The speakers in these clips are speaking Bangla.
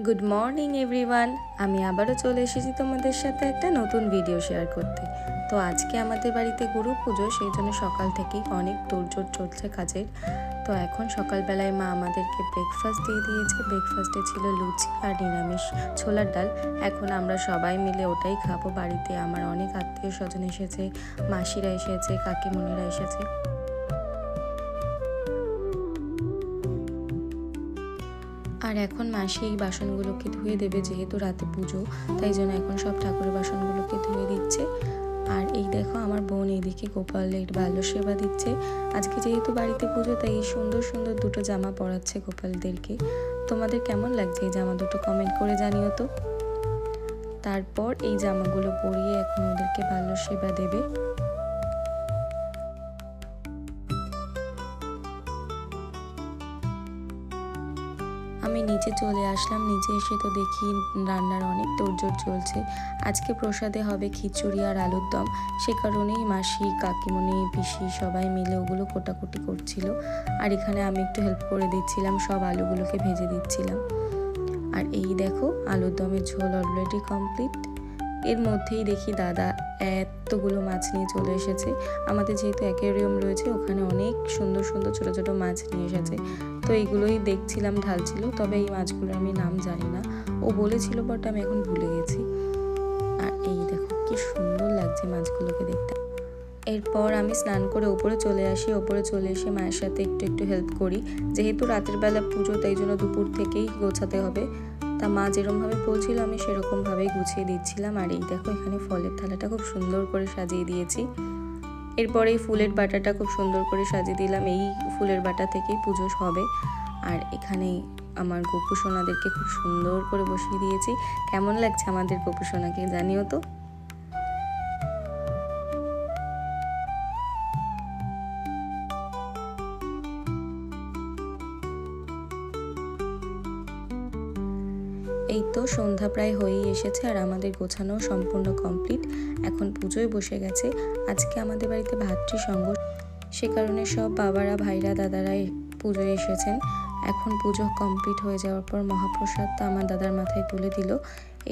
Good morning everyone. আমি আবারও চলে এসেছি তোমাদের সাথে একটা নতুন ভিডিও শেয়ার করতে। তো আজকে আমাদের বাড়িতে গুরু পুজো, সেই জন্য সকাল থেকেই অনেক তোড়জোড় চলছে কাজের। তো এখন সকালবেলায় মা আমাদেরকে ব্রেকফাস্ট দিয়ে দিয়েছে। ব্রেকফাস্টে ছিল লুচি আর নিরামিষ ছোলার ডাল। এখন আমরা সবাই মিলে ওটাই খাবো। বাড়িতে আমার অনেক আত্মীয় স্বজন এসেছে, মাসিরা এসেছে, কাকিমণিরা এসেছে। আর এখন মাসি এই বাসনগুলোকে ধুয়ে দেবে, যেহেতু রাতে পুজো, তাই জন্য এখন সব ঠাকুরের বাসনগুলোকে ধুয়ে দিচ্ছে। আর এই দেখো আমার বোন এদিকে গোপালের বাল্য সেবা দিচ্ছে। আজকে যেহেতু বাড়িতে পুজো, তাই এই সুন্দর সুন্দর দুটো জামা পরাচ্ছে গোপালদেরকে। তোমাদের কেমন লাগছে এই জামা দুটো কমেন্ট করে জানিও তো। তারপর এই জামাগুলো পরিয়ে এখন ওদেরকে বাল্য সেবা দেবে। আমি নিচে চলে আসলাম। নিচে এসে তো দেখি রান্নার অনেক তোড়জোড় চলছে। আজকে প্রসাদে হবে খিচুড়ি আর আলুর দম। সে কারণেই মাসি, কাকিমণি, পিসি সবাই মিলে ওগুলো কোটাকুটি করছিল। আর এখানে আমি একটু হেল্প করে দিচ্ছিলাম, সব আলুগুলোকে ভেজে দিচ্ছিলাম। আর এই দেখো আলুর দমের ঝোল অলরেডি কমপ্লিট। এর মধ্যেই দেখি দাদা এতগুলো মাছ নিয়ে চলে এসেছে। আমাদের যেহেতু অ্যাকোয়ারিয়াম রয়েছে, ওখানে অনেক সুন্দর সুন্দর ছোটো ছোটো মাছ নিয়ে এসেছে। তো এইগুলোই দেখছিলাম, ঢালছিল। তবে এই মাছগুলোর আমি নাম জানি না, ও বলেছিল, বাট আমি এখন ভুলে গেছি। আর এই দেখো কি সুন্দর লাগছে মাছগুলোকে দেখতে। এরপর আমি স্নান করে ওপরে চলে আসি। ওপরে চলে এসে মায়ের সাথে একটু একটু হেল্প করি। যেহেতু রাতের বেলা পুজো, তাই জন্য দুপুর থেকেই গোছাতে হবে। তা মা যেরকমভাবে বলছিল আমি সেরকমভাবেই গুছিয়ে দিচ্ছিলাম। আর এই দেখো এখানে ফলের থালাটা খুব সুন্দর করে সাজিয়ে দিয়েছি। এরপর এই ফুলের বাটাটা খুব সুন্দর করে সাজিয়ে দিলাম। এই ফুলের বাটা থেকেই পুজো হবে। আর এখানে আমার গোপু সোনাদেরকে খুব সুন্দর করে বসিয়ে দিয়েছি। কেমন লাগছে আমাদের গোপু সোনাকে জানিও তো। এই তো সন্ধ্যা প্রায় হয়েই এসেছে, আর আমাদের গোছানো সম্পূর্ণ কমপ্লিট। এখন পুজোয় বসে গেছে। আজকে আমাদের বাড়িতে ভাতৃসংঘ, সে কারণে সব বাবারা, ভাইরা, দাদারা পুজোয় এসেছেন। এখন পুজো কমপ্লিট হয়ে যাওয়ার পর মহাপ্রসাদটা আমার দাদার মাথায় তুলে দিল।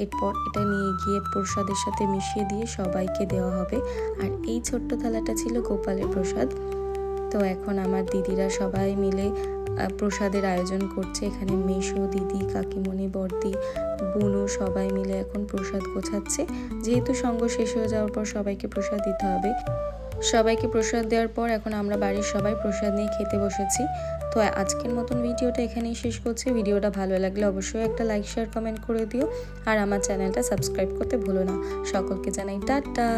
এরপর এটা নিয়ে গিয়ে প্রসাদের সাথে মিশিয়ে দিয়ে সবাইকে দেওয়া হবে। আর এই ছোট্ট থালাটা ছিল গোপালের প্রসাদ। তো এখন আমার দিদিরা সবাই মিলে প্রসাদের আয়োজন করছে। এখানে মেশো, দিদি, কাকিমণি, বড়দি, বুনু সবাই মিলে এখন প্রসাদ গোছাচ্ছে। যেহেতু সঙ্গ শেষ হয়ে যাওয়ার পর সবাইকে প্রসাদ দিতে হবে। সবাইকে প্রসাদ দেওয়ার পর এখন আমরা বাড়ির সবাই প্রসাদ নিয়ে খেতে বসেছি। তো আজকের মতন ভিডিওটা এখানেই শেষ করছি। ভিডিওটা ভালো লাগলে অবশ্যই একটা লাইক, শেয়ার, কমেন্ট করে দিও। আর আমার চ্যানেলটা সাবস্ক্রাইব করতে ভুলো না। সকলকে জানাই টাটা।